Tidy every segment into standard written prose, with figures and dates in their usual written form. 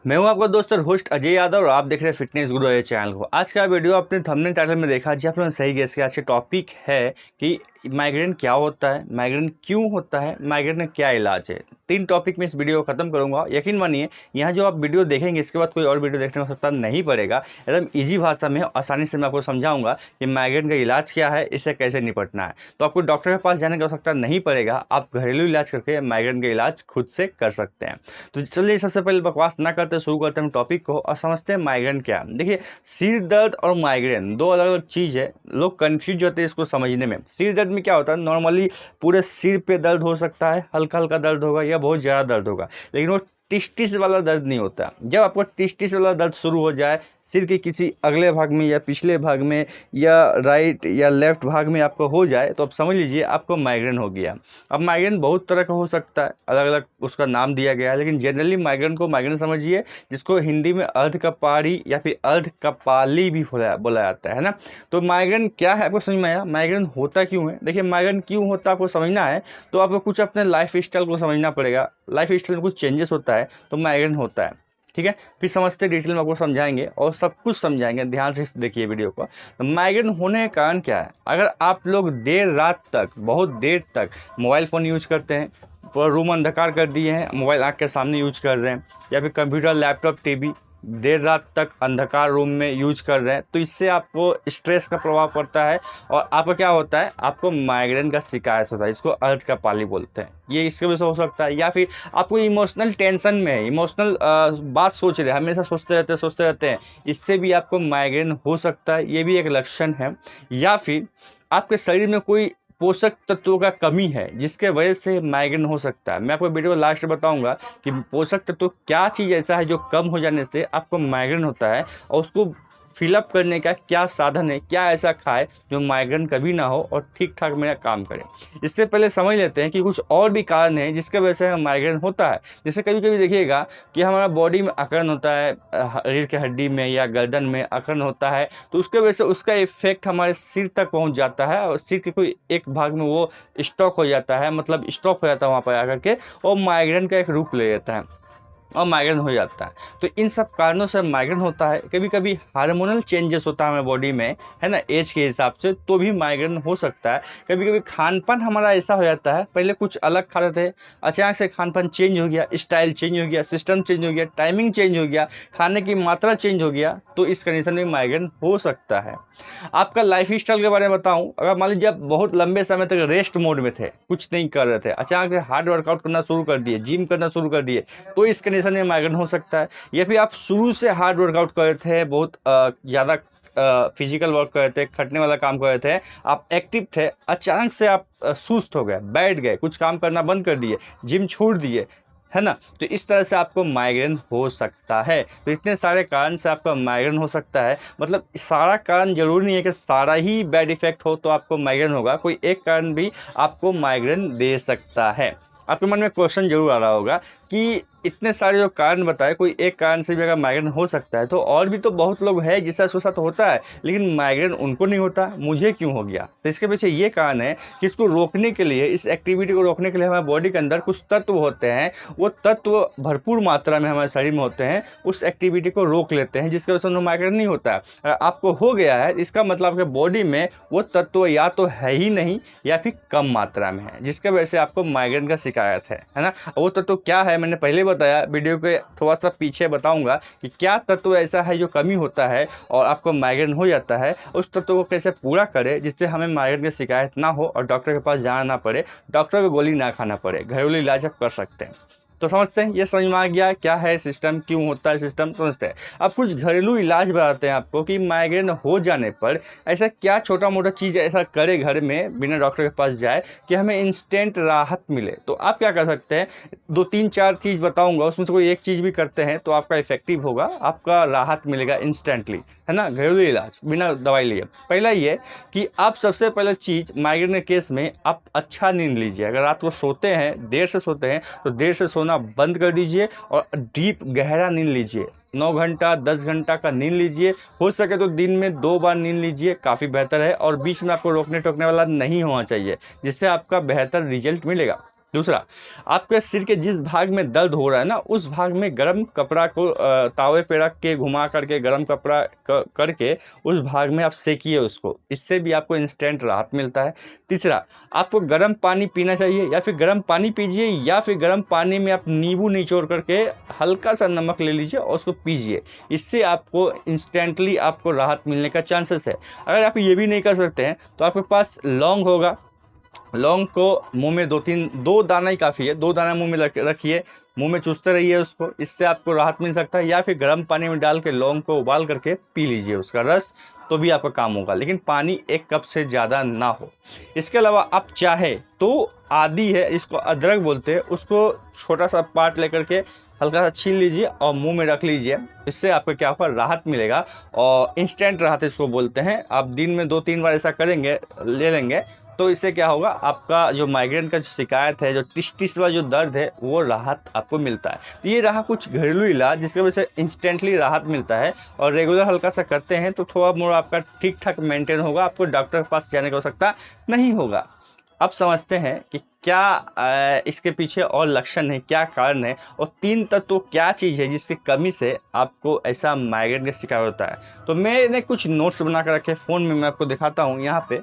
मैं हूं आपका दोस्त और होस्ट अजय यादव और आप देख रहे हैं फिटनेस गुरु ये चैनल को। आज का वीडियो अपने थंबनेल टाइटल में देखा जी, आप लोगों ने सही गेस किया। आज का टॉपिक है कि माइग्रेन क्या होता है, माइग्रेन क्यों होता है, माइग्रेन का क्या इलाज है। 3 टॉपिक में इस वीडियो को खत्म करूंगा। यकीन मानिए यहाँ जो आप वीडियो देखेंगे इसके बाद कोई और वीडियो देखने को सकता नहीं पड़ेगा। एकदम ईजी भाषा में आसानी से मैं आपको समझाऊंगा कि माइग्रेन का इलाज क्या है, इससे कैसे निपटना है। तो आपको डॉक्टर के पास जाने की आवश्यकता नहीं पड़ेगा, आप घरेलू इलाज करके माइग्रेन का इलाज खुद से कर सकते हैं। तो चलिए सबसे पहले बकवास ना करते शुरू करते हैं टॉपिक को और समझते हैं माइग्रेन क्या है। देखिए, सिर दर्द और माइग्रेन 2 अलग अलग चीज़ है। लोग कंफ्यूज होते हैं इसको समझने में। सिर दर्द में क्या होता है, नॉर्मली पूरे सिर पे दर्द हो सकता है, हल्का हल्का दर्द होगा या बहुत ज़्यादा दर्द होगा, लेकिन वो टिस्टिस वाला दर्द नहीं होता। जब आपको टिस्टिस वाला दर्द शुरू हो जाए सिर के किसी अगले भाग में या पिछले भाग में या राइट या लेफ्ट भाग में आपको हो जाए तो आप समझ लीजिए आपको माइग्रेन हो गया। अब माइग्रेन बहुत तरह का हो सकता है, अलग अलग उसका नाम दिया गया है, लेकिन जनरली माइग्रेन को माइग्रेन समझिए, जिसको हिंदी में अर्धकपाड़ी या फिर अर्धकपाली भी बोला जाता है ना। तो माइग्रेन क्या है आपको समझ में आया, माइग्रेन होता क्यों है। देखिए, माइग्रेन क्यों होता है आपको समझना है तो आपको कुछ अपने लाइफ स्टाइल को समझना पड़ेगा। लाइफ स्टाइल में कुछ चेंजेस होता है तो माइग्रेन होता है, ठीक है। फिर समझते डिटेल में आपको समझाएंगे और सब कुछ समझाएंगे, ध्यान से देखिए वीडियो को। तो माइग्रेन होने का कारण क्या है। अगर आप लोग देर रात तक, बहुत देर तक मोबाइल फ़ोन यूज करते हैं, पूरा रूम अंधकार कर दिए हैं, मोबाइल आँख के सामने यूज कर रहे हैं, या फिर कंप्यूटर लैपटॉप टीवी देर रात तक अंधकार रूम में यूज कर रहे हैं, तो इससे आपको स्ट्रेस का प्रभाव पड़ता है और आपका क्या होता है, आपको माइग्रेन का शिकायत होता है। इसको अर्धकपाली बोलते हैं। ये इसके वजह से हो सकता है, या फिर आपको इमोशनल टेंशन में है, इमोशनल बात सोच रहे हैं, हमेशा सोचते रहते हैं, इससे भी आपको माइग्रेन हो सकता है। ये भी एक लक्षण है। या फिर आपके शरीर में कोई पोषक तत्वों का कमी है जिसके वजह से माइग्रेन हो सकता है। मैं आपको वीडियो लास्ट में बताऊंगा कि पोषक तत्व क्या चीज़ ऐसा है जो कम हो जाने से आपको माइग्रेन होता है और उसको फिलअप करने का क्या साधन है, क्या ऐसा खाए जो माइग्रेन कभी ना हो और ठीक ठाक मेरा काम करे। इससे पहले समझ लेते हैं कि कुछ और भी कारण है जिसके वजह से माइग्रेन होता है। जैसे कभी कभी देखिएगा कि हमारा बॉडी में अकड़न होता है, रीढ़ की हड्डी में या गर्दन में अकड़न होता है, तो उसके वजह से उसका इफेक्ट हमारे सिर तक पहुंच जाता है और सिर के कोई एक भाग में वो स्टॉक हो जाता है, मतलब स्टॉप हो जाता है वहाँ पर आकर के, और माइग्रेन का एक रूप ले लेता है और माइग्रेन हो जाता है। तो इन सब कारणों से माइग्रेन होता है। कभी कभी हार्मोनल चेंजेस होता है हमारे बॉडी में, है ना, एज के हिसाब से, तो भी माइग्रेन हो सकता है। कभी कभी खान पान हमारा ऐसा हो जाता है, पहले कुछ अलग खाते थे, अचानक से खान पान चेंज हो गया, स्टाइल चेंज हो गया, सिस्टम चेंज हो गया, टाइमिंग चेंज हो गया, खाने की मात्रा चेंज हो गया, तो इस कंडीशन में माइग्रेन हो सकता है। आपका लाइफ स्टाइल के बारे में बताऊं, अगर मान लीजिए आप बहुत लंबे समय तक रेस्ट मोड में थे, कुछ नहीं कर रहे थे, अचानक से हार्ड वर्कआउट करना शुरू कर दिए, जिम करना शुरू कर दिए, तो इस कंडीशन में माइग्रेन हो सकता है। या फिर आप शुरू से हार्ड वर्कआउट कर रहे थे, बहुत ज़्यादा फिजिकल वर्क कर रहे थे, खटने वाला काम कर रहे थे, आप एक्टिव थे, अचानक से आप सुस्त हो गए, बैठ गए, कुछ काम करना बंद कर दिए, जिम छोड़ दिए, है ना, तो इस तरह से आपको माइग्रेन हो सकता है। तो इतने सारे कारण से आपका माइग्रेन हो सकता है। मतलब सारा कारण जरूरी नहीं है कि सारा ही बैड इफेक्ट हो तो आपको माइग्रेन होगा, कोई एक कारण भी आपको माइग्रेन दे सकता है। आपके मन में क्वेश्चन जरूर आ रहा होगा कि इतने सारे जो कारण बताए, कोई एक कारण से भी अगर माइग्रेन हो सकता है तो और भी तो बहुत लोग हैं जिसका उसके साथ होता है, लेकिन माइग्रेन उनको नहीं होता, मुझे क्यों हो गया। तो इसके पीछे ये कारण है कि इसको रोकने के लिए, इस एक्टिविटी को रोकने के लिए हमारे बॉडी के अंदर कुछ तत्व होते हैं, वो तत्व भरपूर मात्रा में हमारे शरीर में होते हैं, उस एक्टिविटी को रोक लेते हैं, जिसकी वजह से माइग्रेन नहीं होता है। अगर आपको हो गया है इसका मतलब आपके बॉडी में वो तत्व या तो है ही नहीं या फिर कम मात्रा में है, जिसकी वजह से आपको माइग्रेन का शिकायत है ना। वो तत्व क्या है मैंने पहले बताया, वीडियो के थोड़ा सा पीछे बताऊंगा कि क्या तत्व ऐसा है जो कमी होता है और आपको माइग्रेन हो जाता है, उस तत्व को कैसे पूरा करें जिससे हमें माइग्रेन की शिकायत ना हो और डॉक्टर के पास जाना ना पड़े, डॉक्टर को गोली ना खाना पड़े, घरेलू इलाज आप कर सकते हैं। तो समझते हैं, ये समझ में आ गया क्या है सिस्टम, क्यों होता है सिस्टम, समझते हैं। अब कुछ घरेलू इलाज बताते हैं आपको कि माइग्रेन हो जाने पर ऐसा क्या छोटा मोटा चीज़ ऐसा करे घर में बिना डॉक्टर के पास जाए कि हमें इंस्टेंट राहत मिले। तो आप क्या कर सकते हैं, 2 3 4 चीज़ बताऊंगा, उसमें से कोई एक चीज़ भी करते हैं तो आपका इफेक्टिव होगा, आपका राहत मिलेगा इंस्टेंटली, है ना, घरेलू इलाज बिना दवाई लिए। पहला ये कि आप सबसे पहले चीज़ माइग्रेन के केस में आप अच्छा नींद लीजिए। अगर रात को सोते हैं, देर से सोते हैं, तो देर से सोना बंद कर दीजिए और डीप गहरा नींद लीजिए। 9 घंटा 10 घंटा का नींद लीजिए, हो सके तो दिन में 2 बार नींद लीजिए, काफ़ी बेहतर है। और बीच में आपको रोकने टोकने वाला नहीं होना चाहिए, जिससे आपका बेहतर रिजल्ट मिलेगा। दूसरा, आपके सिर के जिस भाग में दर्द हो रहा है ना, उस भाग में गर्म कपड़ा को तावे पे रख के घुमा करके गर्म कपड़ा करके उस भाग में आप सेकिए उसको, इससे भी आपको इंस्टेंट राहत मिलता है। तीसरा, आपको गर्म पानी पीना चाहिए, या फिर गर्म पानी पीजिए, या फिर गर्म पानी में आप नींबू निचोड़ करके हल्का सा नमक ले लीजिए और उसको पीजिए, इससे आपको इंस्टेंटली आपको राहत मिलने का चांसेस है। अगर आप ये भी नहीं कर सकते हैं तो आपके पास लौंग होगा, लौंग को मुंह में दो दाना ही काफ़ी है, 2 दाना मुंह में रखिए, मुंह में चूसते रहिए उसको, इससे आपको राहत मिल सकता है। या फिर गर्म पानी में डाल के लौंग को उबाल करके पी लीजिए उसका रस, तो भी आपका काम होगा, लेकिन पानी 1 कप से ज़्यादा ना हो। इसके अलावा आप चाहे तो आदी है, इसको अदरक बोलते हैं, उसको छोटा सा पार्ट लेकर के हल्का सा छील लीजिए और मुंह में रख लीजिए, इससे आपको क्या होगा, राहत मिलेगा, और इंस्टेंट राहत इसको बोलते हैं। आप दिन में 2-3 बार ऐसा करेंगे, ले लेंगे, तो इससे क्या होगा, आपका जो माइग्रेन का जो शिकायत है, जो टिस वाला जो दर्द है, वो राहत आपको मिलता है। ये रहा कुछ घरेलू इलाज जिसकी वजह से इंस्टेंटली राहत मिलता है, और रेगुलर हल्का सा करते हैं तो थोड़ा मोड़ा आपका ठीक ठाक मेंटेन होगा, आपको डॉक्टर के पास जाने की आवश्यकता नहीं होगा। अब समझते हैं कि क्या इसके पीछे और लक्षण है, क्या कारण है, और 3 तत्व क्या चीज़ है जिसकी कमी से आपको ऐसा माइग्रेन का शिकार होता है। तो मैंने कुछ नोट्स बना कर रखे फ़ोन में, मैं आपको दिखाता हूँ। यहाँ पे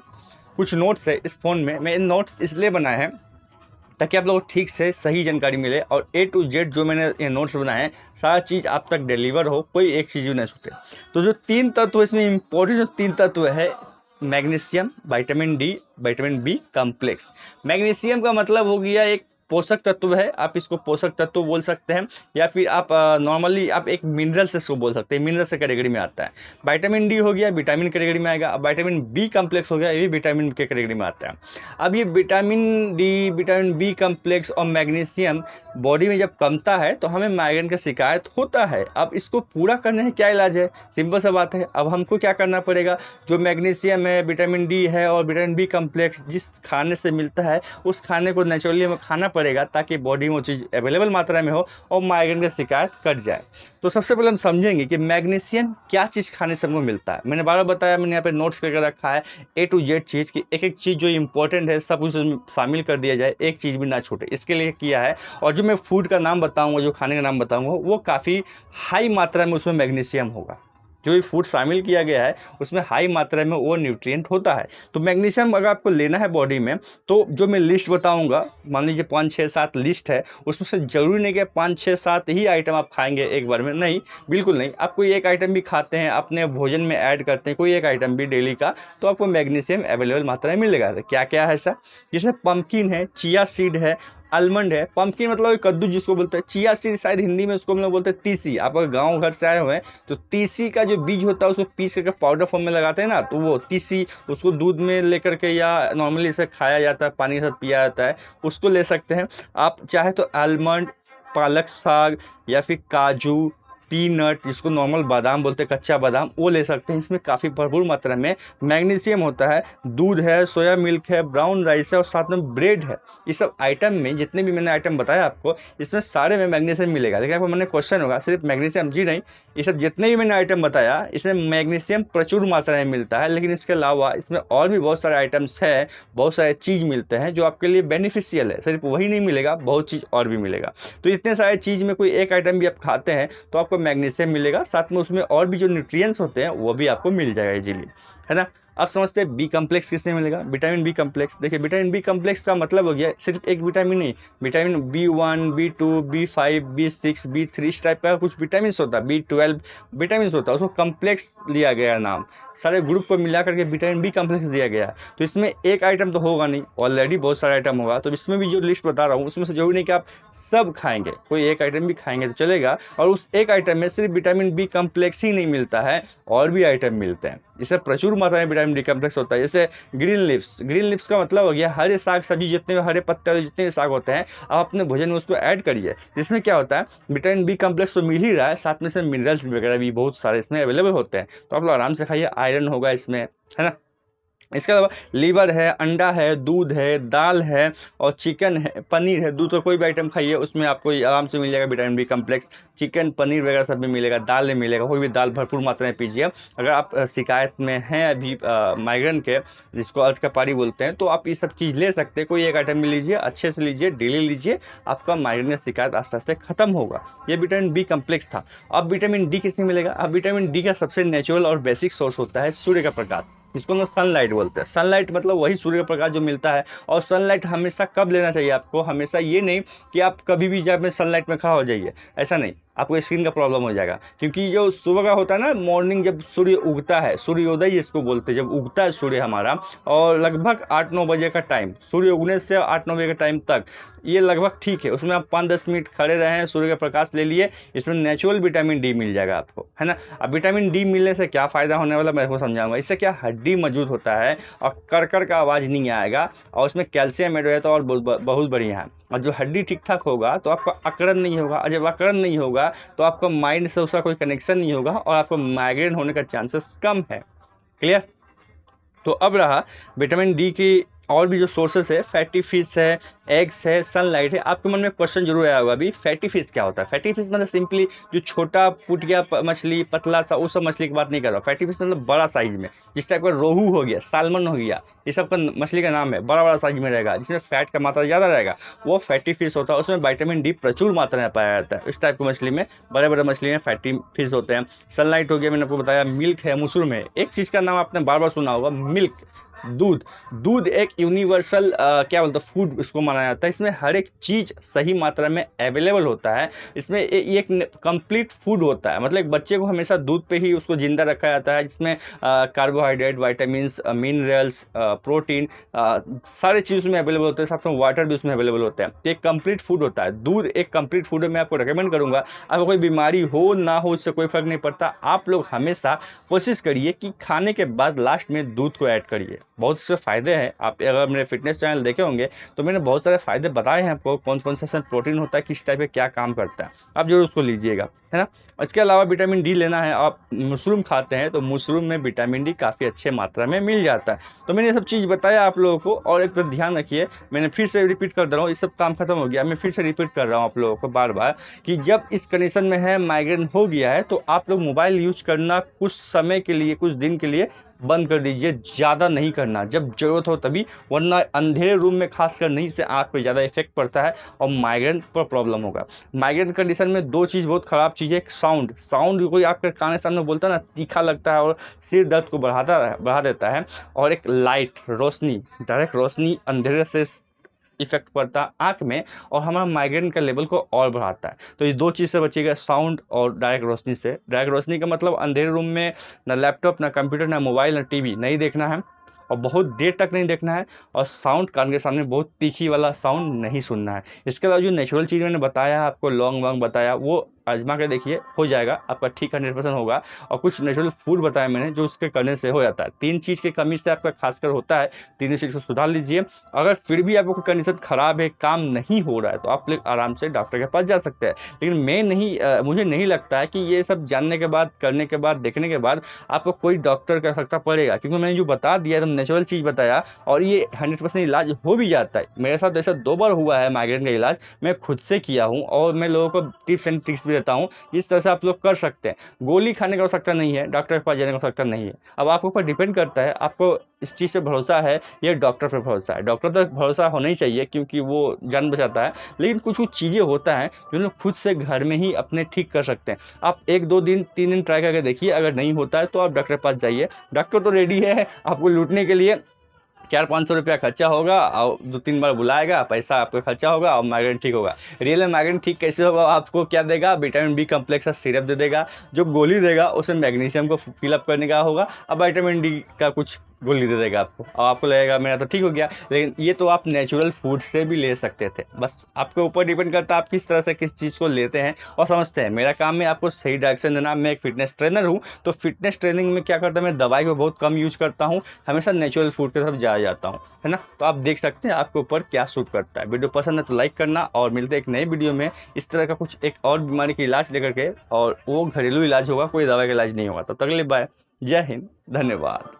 कुछ नोट्स है इस फ़ोन में, मैं इन नोट्स इसलिए बनाए हैं ताकि आप लोगों को ठीक से सही जानकारी मिले, और A to Z जो मैंने ये नोट्स बनाए हैं, सारा चीज़ आप तक डिलीवर हो, कोई एक चीज़ भी ना छूटे। तो जो 3 तत्व इसमें इम्पोर्टेंट जो 3 तत्व है, magnesium, vitamin D, vitamin B complex. Magnesium का मतलब हो गया एक पोषक तत्व है, आप इसको पोषक तत्व बोल सकते हैं, या फिर आप नॉर्मली आप एक मिनरल से इसको बोल सकते हैं, मिनरल से कैटेगरी में आता है। विटामिन डी हो गया विटामिन कैटेगरी में आएगा। अब विटामिन बी कॉम्प्लेक्स हो गया, ये भी विटामिन के कैटेगरी में आता है। अब ये vitamin D, vitamin B complex और मैग्नीशियम बॉडी में जब कमता है तो हमें माइग्रेन का शिकायत होता है। अब इसको पूरा करने का क्या इलाज है, सिंपल सा बात है। अब हमको क्या करना पड़ेगा, जो मैग्नीशियम है, विटामिन डी है और विटामिन बी कॉम्प्लेक्स जिस खाने से मिलता है, उस खाने को नेचुरली हमें खाना पड़ेगा, ताकि बॉडी में वो चीज़ अवेलेबल मात्रा में हो और माइग्रेन की शिकायत कट जाए। तो सबसे पहले हम समझेंगे कि मैग्नीशियम क्या चीज़ खाने से हमको मिलता है। मैंने बार बताया, मैंने यहाँ पे नोट्स करके रखा है A to Z चीज़ की, एक चीज़ जो इंपॉर्टेंट है सब कुछ शामिल कर दिया जाए, एक चीज़ भी ना छूटे, इसके लिए किया है। और जो मैं फूड का नाम बताऊँगा, जो खाने का नाम बताऊँगा, वो काफ़ी हाई मात्रा में उसमें मैग्नीशियम होगा। जो भी फूड शामिल किया गया है उसमें हाई मात्रा में वो न्यूट्रिएंट होता है। तो मैग्नीशियम अगर आपको लेना है बॉडी में, तो जो मैं लिस्ट बताऊंगा, मान लीजिए 5, 6, 7 लिस्ट है, उसमें से ज़रूरी नहीं कि 5, 6, 7 ही आइटम आप खाएंगे एक बार में, नहीं, बिल्कुल नहीं। आप कोई एक आइटम भी खाते हैं, अपने भोजन में ऐड करते हैं कोई एक आइटम भी डेली का, तो आपको मैग्नीशियम अवेलेबल मात्रा में मिलेगा। क्या क्या है ऐसा, जैसे पम्पकिन है, चिया सीड है, आलमंड है। पम्पकिन मतलब कद्दू जिसको बोलते हैं, चिया सीड शायद हिंदी में उसको हम लोग बोलते हैं तीसी। आप अगर गाँव घर से आए हुए हैं तो तीसी का जो बीज होता है उसको पीस करके पाउडर फॉर्म में लगाते हैं ना, तो वो तीसी, उसको दूध में लेकर के या नॉर्मली इसे खाया जाता है, पानी के साथ पिया जाता है, उसको ले सकते हैं। आप चाहे तो आलमंड, पालक साग, या फिर काजू, पीनट जिसको नॉर्मल बादाम बोलते हैं, कच्चा बादाम, वो ले सकते हैं। इसमें काफ़ी भरपूर मात्रा में मैग्नीशियम होता है। दूध है, सोया मिल्क है, ब्राउन राइस है और साथ में ब्रेड है। ये सब आइटम में जितने भी मैंने आइटम बताया आपको, इसमें सारे में मैग्नीशियम मिलेगा। लेकिन आपको मैंने क्वेश्चन होगा सिर्फ मैग्नीशियम, जी नहीं, ये सब जितने भी मैंने आइटम बताया इसमें मैग्नीशियम प्रचुर मात्रा में मिलता है। लेकिन इसके अलावा इसमें और भी बहुत सारे आइटम्स हैं, बहुत सारे चीज़ मिलते हैं जो आपके लिए बेनिफिशियल है। सिर्फ वही नहीं मिलेगा, बहुत चीज़ और भी मिलेगा। तो इतने सारे चीज़ में कोई एक आइटम भी आप खाते हैं तो आपको मैग्नीशियम मिलेगा, साथ में उसमें और भी जो न्यूट्रिएंट्स होते हैं वो भी आपको मिल जाएगा इजीली, है ना। अब समझते हैं बी कम्प्लेक्स किससे मिलेगा, विटामिन बी कम्प्लेक्स। देखिए विटामिन बी कम्प्लेक्स का मतलब हो गया सिर्फ एक विटामिन नहीं, vitamin B1, B2, B5, B6, B3 इस टाइप का कुछ विटामिन होता है, B12 विटामिन होता है, उसको कम्प्लेक्स लिया गया नाम, सारे ग्रुप को मिला करके विटामिन बी कम्प्लेक्स दिया गया। तो इसमें एक आइटम तो होगा नहीं, ऑलरेडी बहुत सारा आइटम होगा। तो इसमें भी जो लिस्ट बता रहा हूँ उसमें से जरूरी नहीं कि आप सब खाएंगे, कोई एक आइटम भी खाएंगे तो चलेगा। और उस एक आइटम में सिर्फ विटामिन बी कम्प्लेक्स ही नहीं मिलता है, और भी आइटम मिलते हैं। इससे प्रचुर मात्रा में विटामिन डी कम्प्लेक्स होता है। जैसे ग्रीन लिप्स, ग्रीन लिप्स का मतलब हो गया हरे साग सब्जी, जितने हरे पत्ते वाले जितने भी साग होते हैं, आप अपने भोजन में उसको ऐड करिए। जिसमें क्या होता है, विटामिन बी कम्प्लेक्स तो मिल ही रहा है, साथ में से मिनरल्स वगैरह भी बहुत सारे इसमें अवेलेबल होते हैं। तो आप लोग आराम से खाइए, आयरन होगा इसमें, है ना। इसके अलावा लीवर है, अंडा है, दूध है, दाल है और चिकन है, पनीर है। दूध का कोई भी आइटम खाइए उसमें आपको आराम से मिल जाएगा विटामिन बी कम्प्लेक्स। चिकन, पनीर वगैरह सब में मिलेगा, दाल में मिलेगा। कोई भी दाल भरपूर मात्रा में पीजिए। अगर आप शिकायत में हैं अभी माइग्रेन के, जिसको अर्थ का पारी बोलते हैं, तो आप ये सब चीज़ ले सकते हैं। कोई एक आइटम में लीजिए, अच्छे से लीजिए, डेली लीजिए, आपका माइग्रेन का शिकायत आस्ते आस्ते खत्म होगा। ये विटामिन बी कम्प्लेक्स था। अब विटामिन डी किससे मिलेगा? अब विटामिन डी का सबसे नेचुरल और बेसिक सोर्स होता है सूर्य का प्रकाश, इसको हम सनलाइट बोलते हैं। सनलाइट मतलब वही सूर्य का प्रकाश जो मिलता है। और सनलाइट हमेशा कब लेना चाहिए आपको? हमेशा ये नहीं कि आप कभी भी जब सनलाइट में खड़ा हो जाइए, ऐसा नहीं, आपको स्किन का प्रॉब्लम हो जाएगा। क्योंकि जो सुबह का होता है ना, मॉर्निंग जब सूर्य उगता है, सूर्योदय जिसको बोलते हैं, जब उगता है सूर्य हमारा, और लगभग 8-9 बजे का टाइम, सूर्य उगने से 8-9 बजे का टाइम तक, ये लगभग ठीक है। उसमें आप 5-10 मिनट खड़े रहें, सूर्य का प्रकाश ले लिए, इसमें नेचुरल विटामिन डी मिल जाएगा आपको, है ना। अब विटामिन डी मिलने से क्या फ़ायदा होने वाला मैं आपको समझाऊंगा। इससे क्या, हड्डी मजबूत होता है और करकर का आवाज़ नहीं आएगा, और उसमें कैल्शियम ऐड हो जाता है और बहुत बढ़िया है। और जो हड्डी ठीक ठाक होगा तो आपका अकड़न नहीं होगा, और जब अकड़न नहीं होगा तो आपका माइंड से उसका कोई कनेक्शन नहीं होगा और आपको माइग्रेन होने का चांसेस कम है। क्लियर? तो अब रहा विटामिन डी की और भी जो सोर्सेस है, फैटी फिश है, एग्स है, सनलाइट है। आपके मन में क्वेश्चन जरूर आया होगा अभी, फैटी फिश क्या होता है? फैटी फिश मतलब सिंपली जो छोटा पुटिया मछली, पतला सा, उस सब मछली की बात नहीं कर रहा। फैटी फिश मतलब बड़ा साइज में, जिस टाइप का रोहू हो गया, सालमन हो गया, ये सब का मछली का नाम है। बड़ा बड़ा साइज में रहेगा, जिसमें फैट का मात्रा ज़्यादा रहेगा, वो फैटी फिश होता है। उसमें विटामिन डी प्रचुर मात्रा में पाया जाता है। इस टाइप की मछली में, बड़े बड़े मछली में फैटी फिश होते हैं। सनलाइट हो गया, मैंने आपको बताया। मिल्क है, मशरूम है। एक चीज़ का नाम आपने बार बार सुना होगा, मिल्क, दूध। दूध एक यूनिवर्सल क्या बोलते हैं, फूड इसको माना जाता है। इसमें हर एक चीज़ सही मात्रा में अवेलेबल होता है। इसमें एक कंप्लीट फूड होता है। मतलब एक बच्चे को हमेशा दूध पे ही उसको जिंदा रखा जाता है, जिसमें कार्बोहाइड्रेट, वाइटामिन, मिनरल्स, प्रोटीन, सारे चीज़ उसमें अवेलेबल होते हैं। साथ में वाटर भी उसमें अवेलेबल होता है। तो एक कंप्लीट फूड होता है दूध। एक कंप्लीट फूड मैं आपको रिकमेंड करूँगा। आपको कोई बीमारी हो ना हो, उससे कोई फर्क नहीं पड़ता। आप लोग हमेशा कोशिश करिए कि खाने के बाद लास्ट में दूध को ऐड करिए। बहुत से फ़ायदे हैं। आप अगर मेरे फिटनेस चैनल देखे होंगे तो मैंने बहुत सारे फ़ायदे बताए हैं आपको, कौन कौन सा प्रोटीन होता है, किस टाइप का क्या काम करता है। आप जरूर उसको लीजिएगा, है ना। इसके अलावा विटामिन डी लेना है, आप मशरूम खाते हैं तो मशरूम में विटामिन डी काफ़ी अच्छे मात्रा में मिल जाता है। तो मैंने ये सब चीज़ बताया आप लोगों को। और एक बार ध्यान रखिए, मैंने फिर से रिपीट कर दे रहा हूँ, ये सब काम खत्म हो गया, मैं फिर से रिपीट कर रहा हूँ आप लोगों को बार बार, कि जब इस कंडीशन में है, माइग्रेन हो गया है, तो आप लोग मोबाइल यूज करना कुछ समय के लिए, कुछ दिन के लिए बंद कर दीजिए। ज़्यादा नहीं करना, जब ज़रूरत हो तभी, वरना अंधेरे रूम में खासकर नहीं, से आँख पे ज़्यादा इफेक्ट पड़ता है और माइग्रेन पर प्रॉब्लम होगा। माइग्रेन कंडीशन में दो चीज़ बहुत ख़राब चीज़ है। एक साउंड कोई आपके कान के सामने बोलता है ना, तीखा लगता है और सिर दर्द को बढ़ा देता है। और एक लाइट, रोशनी, डायरेक्ट रोशनी अंधेरे से इफेक्ट पड़ता है आँख में और हमारा माइग्रेन का लेवल को और बढ़ाता है। तो ये दो चीज़ से बचिएगा, साउंड और डायरेक्ट रोशनी से। डायरेक्ट रोशनी का मतलब अंधेरे रूम में ना लैपटॉप, ना कंप्यूटर, ना मोबाइल, ना टीवी नहीं देखना है और बहुत देर तक नहीं देखना है। और साउंड, कान के सामने बहुत तीखी वाला साउंड नहीं सुनना है। इसके अलावा जो नेचुरल चीज़ मैंने बताया आपको, लॉन्ग वांग बताया, वो आजमा के देखिए, हो जाएगा आपका ठीक 100% होगा। और कुछ नेचुरल फूड बताया मैंने जो उसके करने से हो जाता है। 3 चीज़ की कमी से आपका खासकर होता है, तीनों चीज़ को सुधार लीजिए। अगर फिर भी आपको कंडीशन ख़राब है, काम नहीं हो रहा है, तो आप लोग आराम से डॉक्टर के पास जा सकते हैं। लेकिन मुझे नहीं लगता है कि ये सब जानने के बाद, करने के बाद, देखने के बाद आपको कोई डॉक्टर का आवश्यकता पड़ेगा, क्योंकि मैंने जो बता दिया एकदम नेचुरल चीज़ बताया और ये 100% इलाज हो भी जाता है। मेरे साथ ऐसा 2 बार हुआ है माइग्रेन का इलाज, मैं खुद से किया हूँ और मैं लोगों को टिप्स एंड ट्रिक्स भी देता हूँ। इस तरह से आप लोग कर सकते हैं। गोली खाने की आवश्यकता नहीं है, डॉक्टर के पास जाने की आवश्यकता नहीं है। अब आपके ऊपर डिपेंड करता है, आपको इस चीज़ पे भरोसा है या डॉक्टर पे भरोसा है। डॉक्टर तो भरोसा होना ही चाहिए क्योंकि वो जान बचाता है, लेकिन कुछ कुछ चीज़ें होता है जो लोग खुद से घर में ही अपने ठीक कर सकते हैं। आप 1-2 दिन, 3 दिन ट्राई करके देखिए, अगर नहीं होता है तो आप डॉक्टर के पास जाइए। डॉक्टर तो रेडी है आपको लूटने के लिए। 400-500 रुपया खर्चा होगा और 2-3 बार बुलाएगा, पैसा आपका खर्चा होगा और माइग्रेन ठीक होगा। रियल में माइग्रेन ठीक कैसे होगा? आपको क्या देगा? विटामिन बी कम्प्लेक्स का सिरप दे देगा। जो गोली देगा उसमें मैग्नीशियम को फिलअप करने का होगा और विटामिन डी का कुछ गोली दे देगा आपको और आपको लगेगा मेरा तो ठीक हो गया। लेकिन ये तो आप नेचुरल फूड से भी ले सकते थे। बस आपके ऊपर डिपेंड करता है आप किस तरह से किस चीज़ को लेते हैं और समझते हैं। मेरा काम है आपको सही डायरेक्शन देना। मैं एक फिटनेस ट्रेनर हूँ, तो फिटनेस ट्रेनिंग में क्या करता हूँ, मैं दवाई को बहुत कम यूज करता हूँ, हमेशा नेचुरल फूड की तरफ जाता हूँ, है ना। तो आप देख सकते हैं आपके ऊपर क्या सूट करता है। वीडियो पसंद है तो लाइक करना और मिलते हैं एक नई वीडियो में इस तरह का कुछ एक और बीमारी का इलाज लेकर के, और वो घरेलू इलाज होगा, कोई दवा का इलाज नहीं होगा। तो तब तक के लिए बाय, जय हिंद, धन्यवाद।